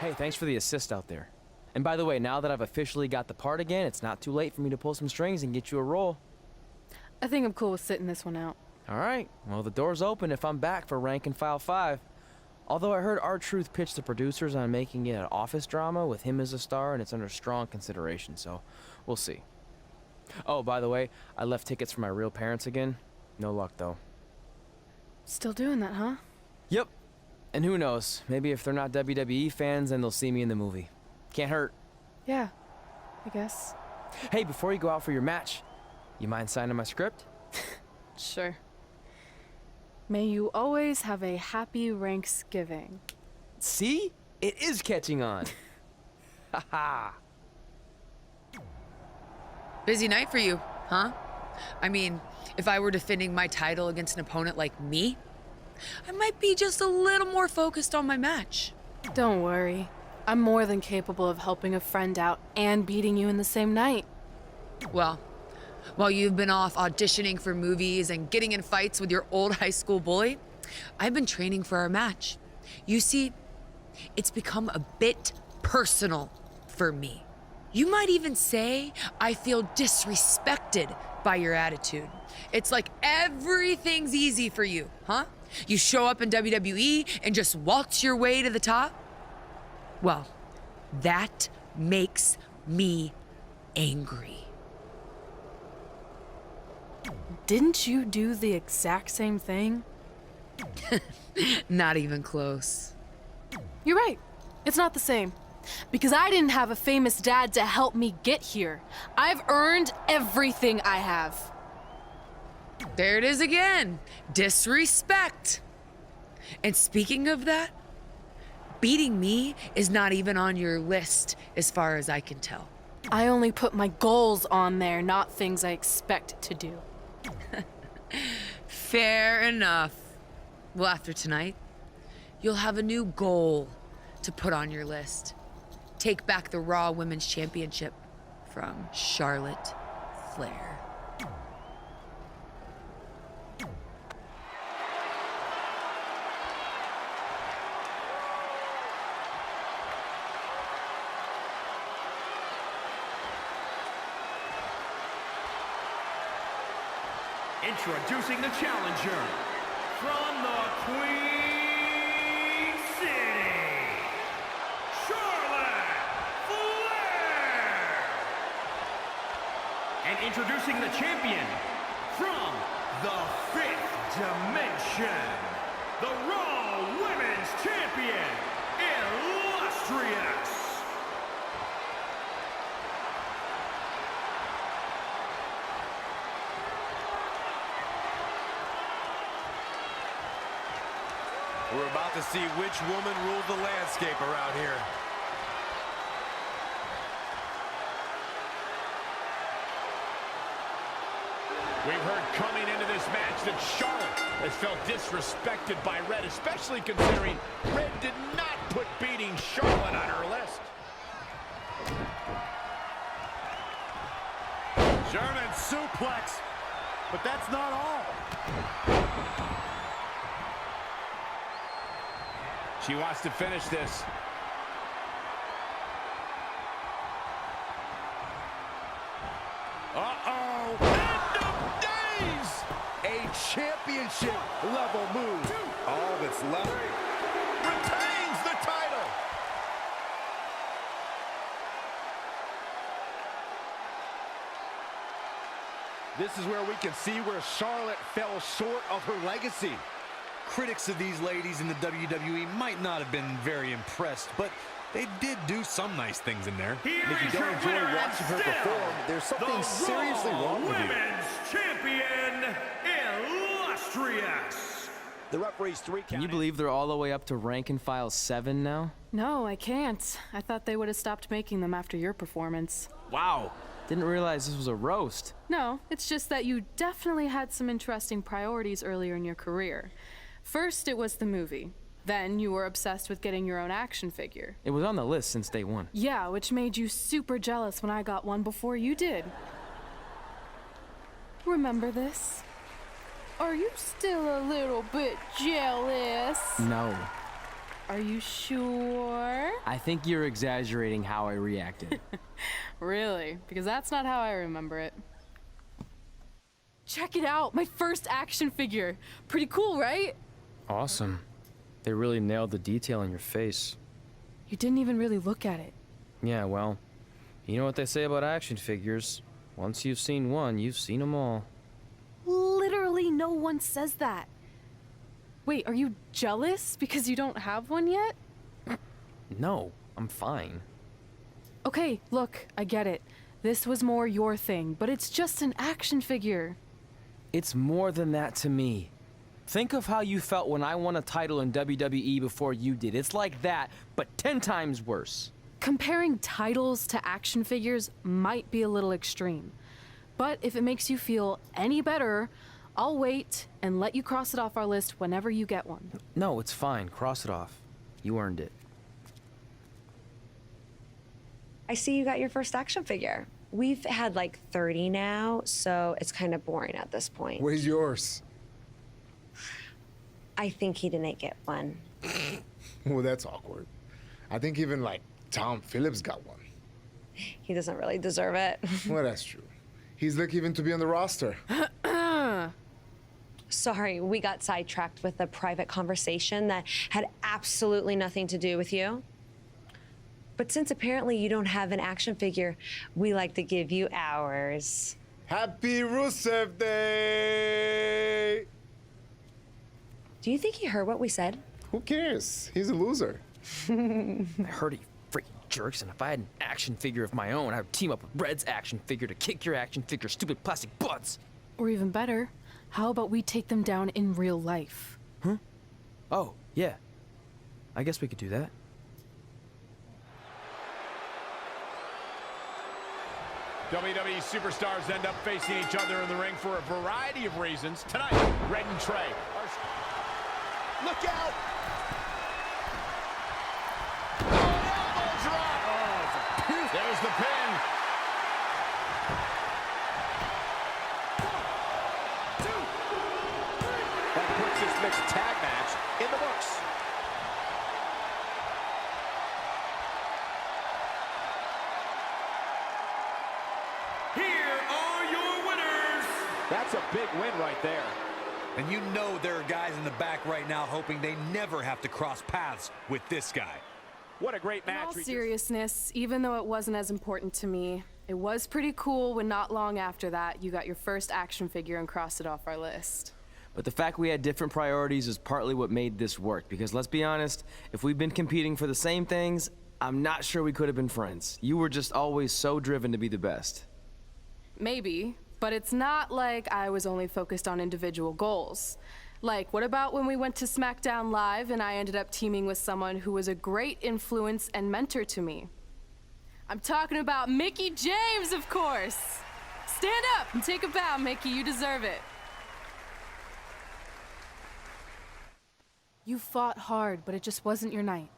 Hey, thanks for the assist out there. And by the way, now that I've officially got the part again, it's not too late for me to pull some strings and get you a role. I think I'm cool with sitting this one out. All right, well, the door's open if I'm back for Rank and File 5. Although I heard R-Truth pitch the producers on making it an office drama with him as a star, and it's under strong consideration, so we'll see. Oh, by the way, I left tickets for my real parents again. No luck, though. Still doing that, huh? Yep. And who knows, maybe if they're not WWE fans, then they'll see me in the movie. Can't hurt. Yeah, I guess. Hey, before you go out for your match, you mind signing my script? Sure. May you always have a happy Ranksgiving. See? It is catching on. Haha. Busy night for you, huh? I mean, if I were defending my title against an opponent like me, I might be just a little more focused on my match. Don't worry. I'm more than capable of helping a friend out and beating you in the same night. Well, while you've been off auditioning for movies and getting in fights with your old high school bully, I've been training for our match. You see, it's become a bit personal for me. You might even say I feel disrespected by your attitude. It's like everything's easy for you, huh? You show up in WWE and just waltz your way to the top? Well, that makes me angry. Didn't you do the exact same thing? Not even close. You're right. It's not the same. Because I didn't have a famous dad to help me get here. I've earned everything I have. There it is again. Disrespect. And speaking of that, beating me is not even on your list as far as I can tell. I only put my goals on there, not things I expect to do. Fair enough. Well, after tonight, you'll have a new goal to put on your list. Take back the Raw Women's Championship from Charlotte Flair. Introducing the challenger from the Queen City, Charlotte Flair. And introducing the champion from the Fifth Dimension, the Raw Women's Champion, Illustrious. We're about to see which woman ruled the landscape around here. We've heard coming into this match that Charlotte has felt disrespected by Red, especially considering Red did not put beating Charlotte on her list. German suplex, but that's not all. She wants to finish this. Uh-oh. End of days! A championship level move. All that's left. Retains the title! This is where we can see where Charlotte fell short of her legacy. Critics of these ladies in the WWE might not have been very impressed, but they did do some nice things in there. And if you don't enjoy watching her perform, there's something seriously wrong with you. Women's Champion, Illustrious. The referee's 3 count. Can you believe they're all the way up to Rank and File 7 now? No, I can't. I thought they would have stopped making them after your performance. Wow. Didn't realize this was a roast. No, it's just that you definitely had some interesting priorities earlier in your career. First, it was the movie. Then you were obsessed with getting your own action figure. It was on the list since day one. Yeah, which made you super jealous when I got one before you did. Remember this? Are you still a little bit jealous? No. Are you sure? I think you're exaggerating how I reacted. Really? Because that's not how I remember it. Check it out, my first action figure. Pretty cool, right? Awesome. They really nailed the detail in your face. You didn't even really look at it. Yeah, well, you know what they say about action figures. Once you've seen one, you've seen them all. Literally no one says that. Wait, are you jealous because you don't have one yet? No, I'm fine. Okay, look, I get it. This was more your thing, but it's just an action figure. It's more than that to me. Think of how you felt when I won a title in WWE before you did. It's like that, but 10 times worse. Comparing titles to action figures might be a little extreme. But if it makes you feel any better, I'll wait and let you cross it off our list whenever you get one. No, it's fine. Cross it off. You earned it. I see you got your first action figure. We've had like 30 now, so it's kind of boring at this point. Where's yours? I think he didn't get one. Well, that's awkward. I think even like Tom Phillips got one. He doesn't really deserve it. Well, that's true. He's lucky even to be on the roster. Sorry, we got sidetracked with a private conversation that had absolutely nothing to do with you. But since apparently you don't have an action figure, we like to give you ours. Happy Rusev Day! Do you think he heard what we said? Who cares? He's a loser. I heard he freaking jerks, and if I had an action figure of my own, I would team up with Red's action figure to kick your action figure stupid plastic butts. Or even better, how about we take them down in real life? Huh? Oh, yeah. I guess we could do that. WWE superstars end up facing each other in the ring for a variety of reasons. Tonight, Red and Trey. Look out! Elbow drop! There's the pin. 1, 2, 3. That puts this mixed tag match in the books. Here are your winners. That's a big win right there. And you know there are guys in the back right now hoping they never have to cross paths with this guy. What a great In match. all seriousness, even though it wasn't as important to me, it was pretty cool when not long after that you got your first action figure and crossed it off our list. But the fact we had different priorities is partly what made this work, because let's be honest, if we'd been competing for the same things, I'm not sure we could have been friends. You were just always so driven to be the best. Maybe, but it's not like I was only focused on individual goals. Like, what about when we went to SmackDown Live and I ended up teaming with someone who was a great influence and mentor to me? I'm talking about Mickie James, of course! Stand up and take a bow, Mickie, you deserve it. You fought hard, but it just wasn't your night.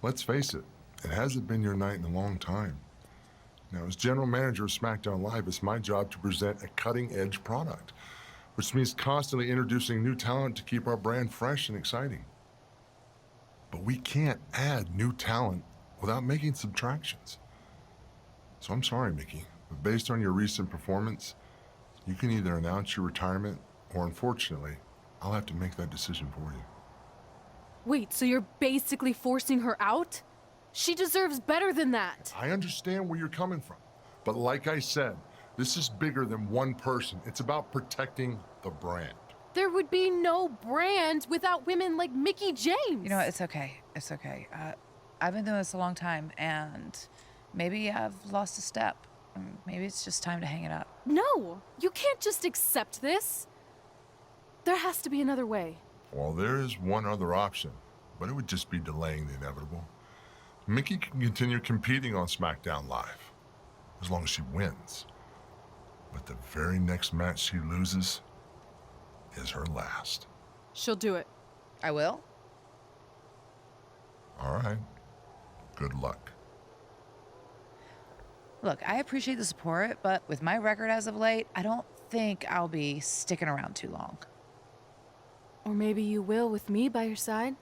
Let's face it, it hasn't been your night in a long time. Now, as general manager of SmackDown Live, it's my job to present a cutting-edge product, which means constantly introducing new talent to keep our brand fresh and exciting. But we can't add new talent without making subtractions. So I'm sorry, Mickie, but based on your recent performance, you can either announce your retirement, or unfortunately, I'll have to make that decision for you. Wait, so you're basically forcing her out? She deserves better than that. I understand where you're coming from, but like I said, this is bigger than one person. It's about protecting the brand. There would be no brand without women like Mickie James. You know what? It's okay. It's okay. I've been doing this a long time, and maybe I've lost a step. Maybe it's just time to hang it up. No, you can't just accept this. There has to be another way. Well, there is one other option, but it would just be delaying the inevitable. Mickie can continue competing on SmackDown Live, as long as she wins. But the very next match she loses is her last. She'll do it. I will? All right. Good luck. Look, I appreciate the support, but with my record as of late, I don't think I'll be sticking around too long. Or maybe you will with me by your side.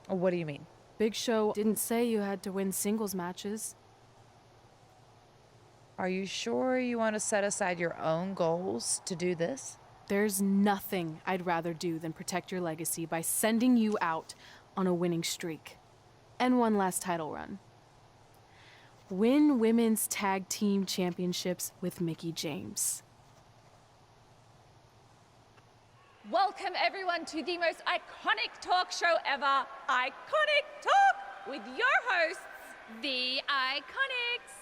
What do you mean? Big Show didn't say you had to win singles matches. Are you sure you want to set aside your own goals to do this? There's nothing I'd rather do than protect your legacy by sending you out on a winning streak. And one last title run. Win women's tag team championships with Mickie James. Welcome everyone to the most iconic talk show ever, Iconic Talk, with your hosts, The Iconics.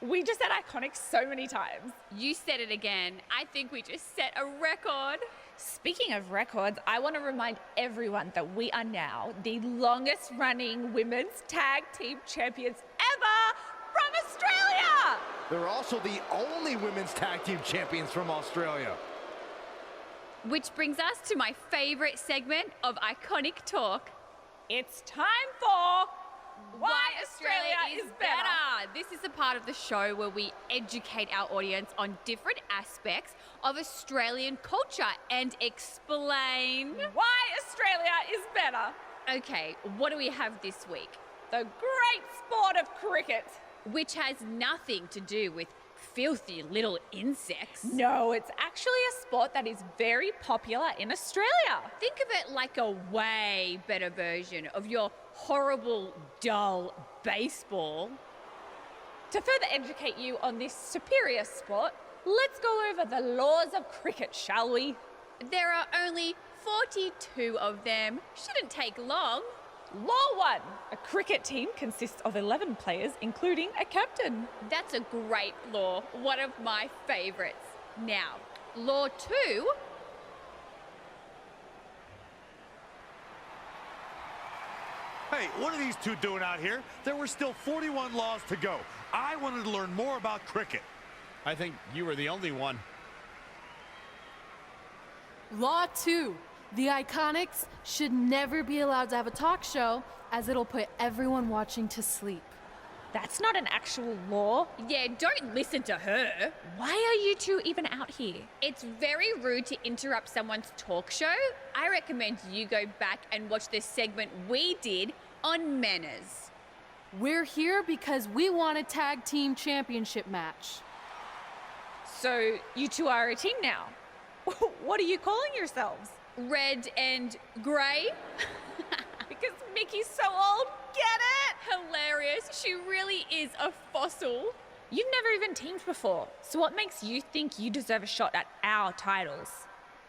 we just said iconic so many times. You said it again. I think we just set a record. Speaking of records, I want to remind everyone that we are now the longest running women's tag team champions ever from Australia. They're also the only women's tag team champions from Australia. Which brings us to my favorite segment of Iconic Talk. It's time for Why Australia is Better. This is the part of the show where we educate our audience on different aspects of Australian culture and explain Why Australia is better. Okay, what do we have this week? The great sport of cricket. Which has nothing to do with filthy little insects. No, it's actually a sport that is very popular in Australia. Think of it like a way better version of your horrible, dull baseball. To further educate you on this superior sport, let's go over the laws of cricket, shall we? There are only 42 of them. Shouldn't take long. Law 1. A cricket team consists of 11 players, including a captain. That's a great law, one of my favorites. Now, law 2. Hey, what are these two doing out here? There were still 41 laws to go. I wanted to learn more about cricket. I think you were the only one. Law 2. The Iconics should never be allowed to have a talk show, as it'll put everyone watching to sleep. That's not an actual law. Yeah, don't listen to her. Why are you two even out here? It's very rude to interrupt someone's talk show. I recommend you go back and watch the segment we did on manners. We're here because we want a tag team championship match. So you two are a team now. What are you calling yourselves? Red and grey? Because Mickey's so old, get it? Hilarious. She really is a fossil. You've never even teamed before, so what makes you think you deserve a shot at our titles?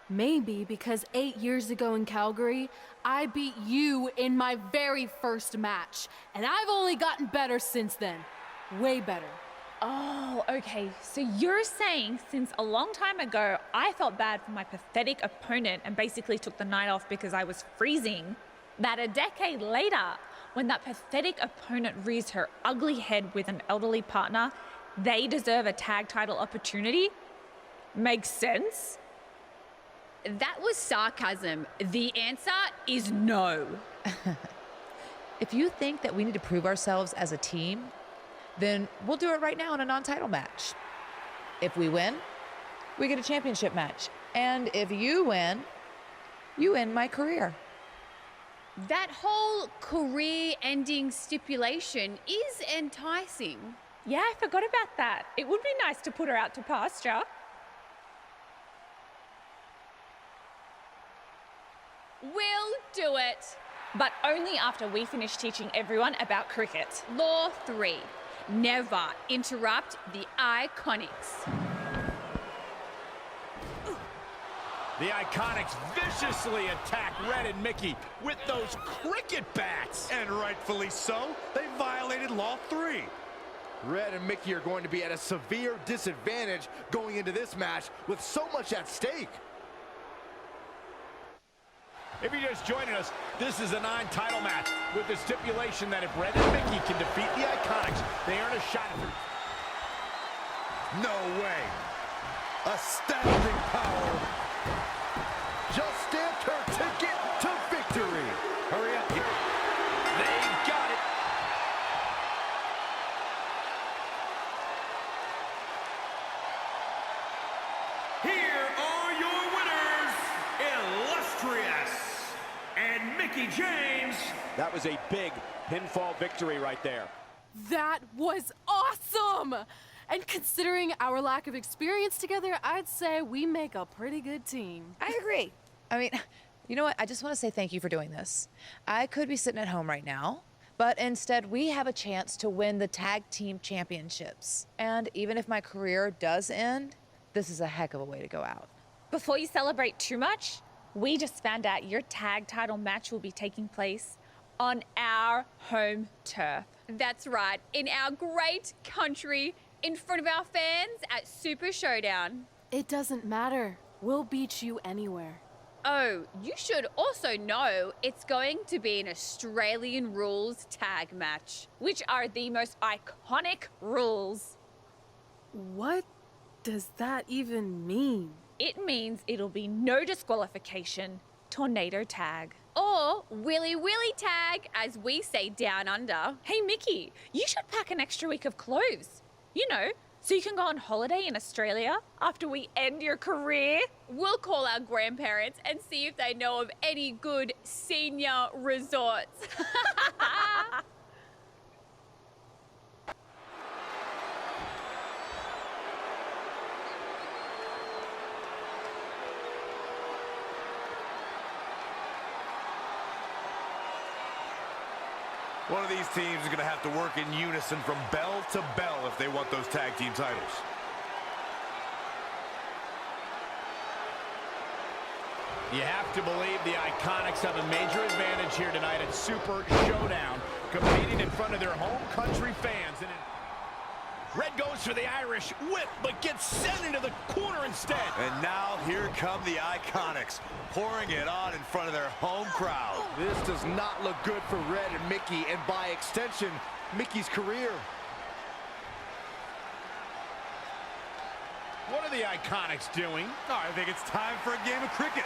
Maybe because 8 years ago in Calgary, I beat you in my very first match, and I've only gotten better since then. Way better. Oh, okay. So you're saying since a long time ago, I felt bad for my pathetic opponent and basically took the night off because I was freezing, that a decade later, when that pathetic opponent rears her ugly head with an elderly partner, they deserve a tag title opportunity? Makes sense? That was sarcasm. The answer is no. If you think that we need to prove ourselves as a team, then we'll do it right now in a non-title match. If we win, we get a championship match. And if you win my career. That whole career-ending stipulation is enticing. Yeah, I forgot about that. It would be nice to put her out to pasture. We'll do it. But only after we finish teaching everyone about cricket. Law 3. Never interrupt the Iconics. The Iconics viciously attack Red and Mickie with those cricket bats. And rightfully so, they violated Law 3. Red and Mickie are going to be at a severe disadvantage going into this match with so much at stake. If you're just joining us, this is a non-title match with the stipulation that if Red and Mickie can defeat the Iconics, they earn a shot at the... No way. Astounding power. Just stamped her ticket to victory. Hurry up. They got it. Here are your winners, illustrious and Mickie James. That was a big pinfall victory right there. That was awesome! And considering our lack of experience together, I'd say we make a pretty good team. I agree. I mean, you know what? I just want to say thank you for doing this. I could be sitting at home right now, but instead we have a chance to win the tag team championships. And even if my career does end, this is a heck of a way to go out. Before you celebrate too much, we just found out your tag title match will be taking place on our home turf. That's right, in our great country, in front of our fans at Super Showdown. It doesn't matter. We'll beat you anywhere. Oh, you should also know it's going to be an Australian rules tag match, Which are the most iconic rules. What does that even mean? It means it'll be no disqualification, tornado tag. or Willy Willy tag, as we say down under. Hey, Mickie, you should pack an extra week of clothes. You know, so you can go on holiday in Australia after we end your career. We'll call our grandparents and see if they know of any good senior resorts. One of these teams is going to have to work in unison from bell to bell if they want those tag team titles. You have to believe the Iconics have a major advantage here tonight at Super Showdown, competing in front of their home country fans. And Red goes for the Irish whip, but gets sent into the corner instead. And now here come the Iconics, pouring it on in front of their home crowd. This does not look good for Red and Mickie, and by extension, Mickie's career. What are the Iconics doing? Oh, I think it's time for a game of cricket.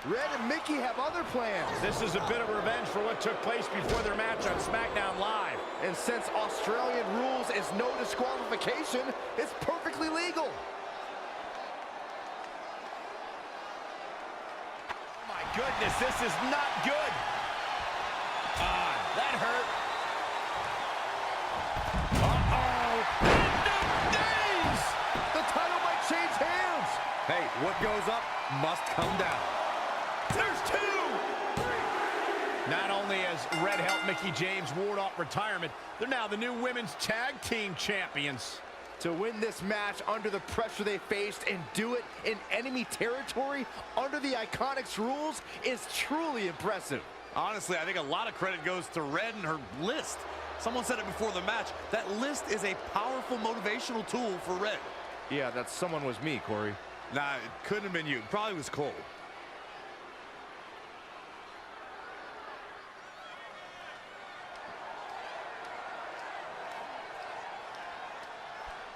Red and Mickie have other plans. This is a bit of revenge for what took place before their match on SmackDown Live. And since Australian rules is no disqualification, it's perfectly legal. Oh my goodness, this is not good. That hurt. Uh-oh. End of days! The title might change hands. Hey, what goes up must come down. There's two! Not only has Red helped Mickie James ward off retirement, they're now the new women's tag team champions. To win this match under the pressure they faced and do it in enemy territory under the Iconics rules is truly impressive. Honestly, I think a lot of credit goes to Red and her list. Someone said it before the match, that list is a powerful motivational tool for Red. Yeah, that someone was me, Corey. Nah, it couldn't have been you. It probably was Cole.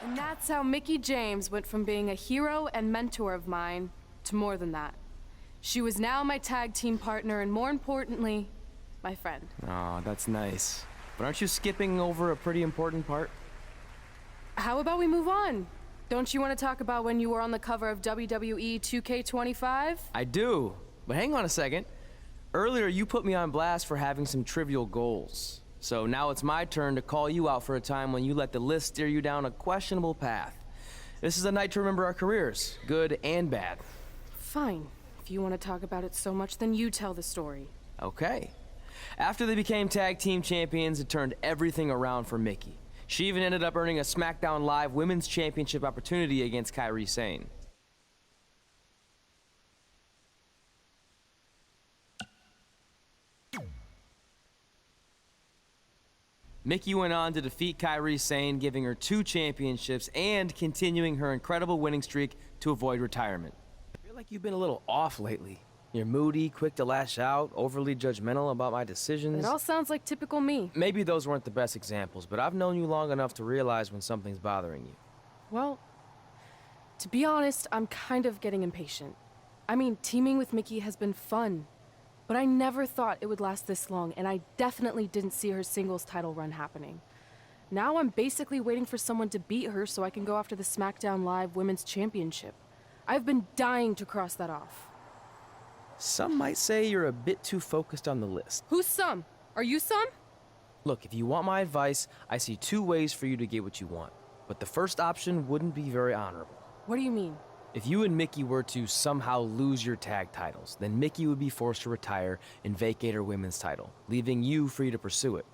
And that's how Mickie James went from being a hero and mentor of mine to more than that. She was now my tag team partner and, more importantly, my friend. Aw, that's nice. But aren't you skipping over a pretty important part? How about we move on? Don't you want to talk about when you were on the cover of WWE2K20? I do, but hang on a second. Earlier, you put me on blast for having some trivial goals. So now it's my turn to call you out for a time when you let the list steer you down a questionable path. This is a night to remember our careers, good and bad. Fine. If you want to talk about it so much, then you tell the story. Okay. After they became tag team champions, it turned everything around for Mickie. She even ended up earning a SmackDown Live Women's Championship opportunity against Kairi Sane. Mickie went on to defeat Kairi Sane, giving her 2 championships and continuing her incredible winning streak to avoid retirement. I feel like you've been a little off lately. You're moody, quick to lash out, overly judgmental about my decisions. It all sounds like typical me. Maybe those weren't the best examples, but I've known you long enough to realize when something's bothering you. Well, to be honest, I'm kind of getting impatient. I mean, teaming with Mickie has been fun, but I never thought it would last this long, and I definitely didn't see her singles title run happening. Now I'm basically waiting for someone to beat her so I can go after the SmackDown Live Women's Championship. I've been dying to cross that off. Some might say you're a bit too focused on the list. Who's some? Are you some? Look, if you want my advice, I see two ways for you to get what you want. But the first option wouldn't be very honorable. What do you mean? If you and Mickey were to somehow lose your tag titles, then Mickey would be forced to retire and vacate her women's title, leaving you free to pursue it.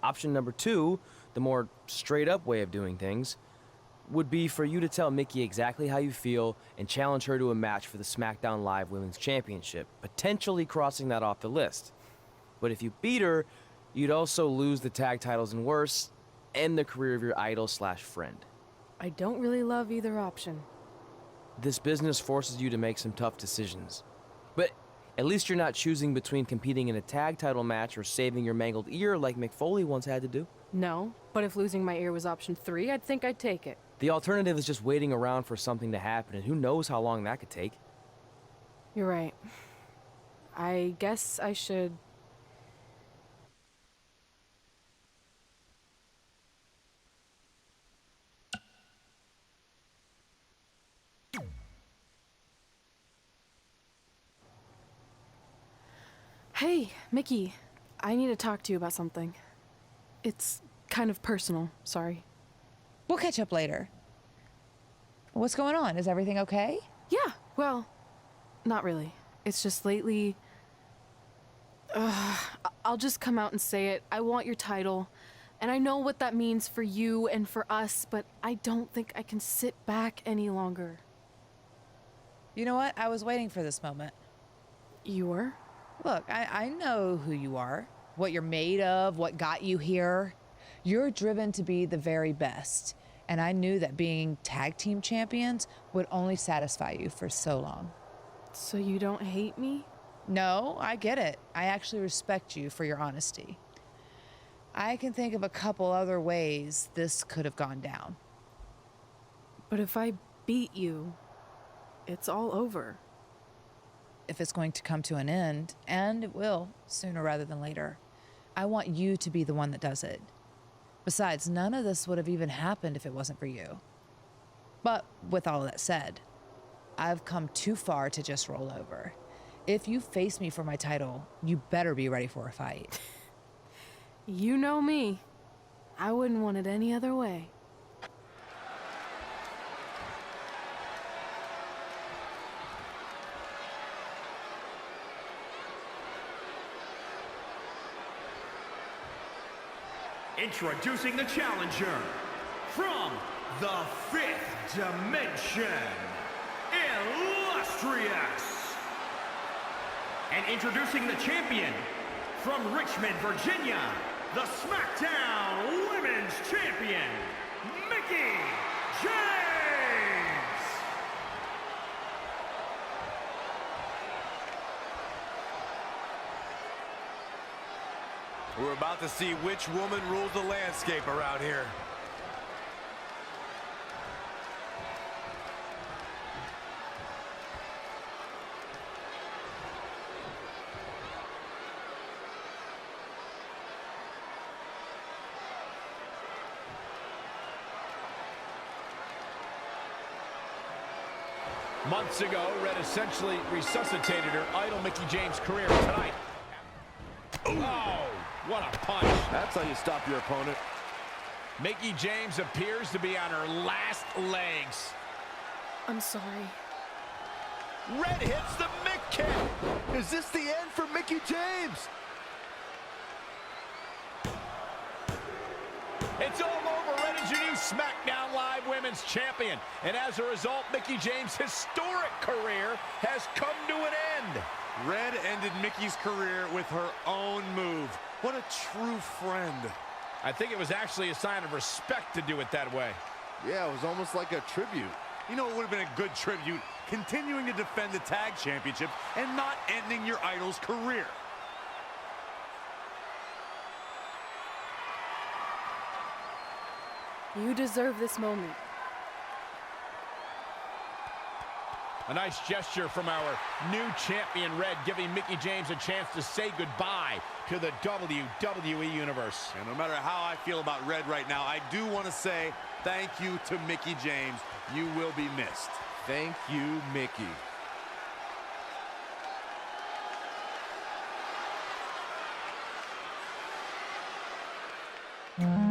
Option number two, the more straight-up way of doing things, would be for you to tell Mickey exactly how you feel and challenge her to a match for the SmackDown Live Women's Championship, potentially crossing that off the list. But if you beat her, you'd also lose the tag titles and worse, end the career of your idol/friend. I don't really love either option. This business forces you to make some tough decisions. But at least you're not choosing between competing in a tag title match or saving your mangled ear like Mick Foley once had to do. No, but if losing my ear was option 3, I'd think I'd take it. The alternative is just waiting around for something to happen, and who knows how long that could take. You're right. I guess I should... Hey, Mickey. I need to talk to you about something. It's kind of personal, sorry. We'll catch up later. What's going on? Is everything okay? Yeah, well, not really. It's just lately... I'll just come out and say it. I want your title. And I know what that means for you and for us, but I don't think I can sit back any longer. You know what? I was waiting for this moment. You were? Look, I know who you are, what you're made of, what got you here. You're driven to be the very best. And I knew that being tag team champions would only satisfy you for so long. So you don't hate me? No, I get it. I actually respect you for your honesty. I can think of a couple other ways this could have gone down. But if I beat you, it's all over. If it's going to come to an end, and it will, sooner rather than later, I want you to be the one that does it. Besides, none of this would have even happened if it wasn't for you. But with all of that said, I've come too far to just roll over. If you face me for my title, you better be ready for a fight. You know me. I wouldn't want it any other way. Introducing the challenger from the 5th dimension, Illustrious. And introducing the champion from Richmond, Virginia, the SmackDown Women's Champion, Mickie James. We're about to see which woman rules the landscape around here. Months ago, Red essentially resuscitated her idol Mickie James' career tonight. Oh, what a punch. That's how you stop your opponent. Mickie James appears to be on her last legs. I'm sorry. Red hits the Mick kick. Is this the end for Mickie James? It's all over. Red is your new SmackDown Live Women's Champion. And as a result, Mickie James' historic career has come to an end. Red ended Mickie's career with her own move. What a true friend. I think it was actually a sign of respect to do it that way. Yeah, it was almost like a tribute. You know, it would have been a good tribute, continuing to defend the tag championship and not ending your idol's career. You deserve this moment. A nice gesture from our new champion, Red, giving Mickie James a chance to say goodbye to the WWE Universe. And no matter how I feel about Red right now, I do want to say thank you to Mickie James. You will be missed. Thank you, Mickie. Mm-hmm.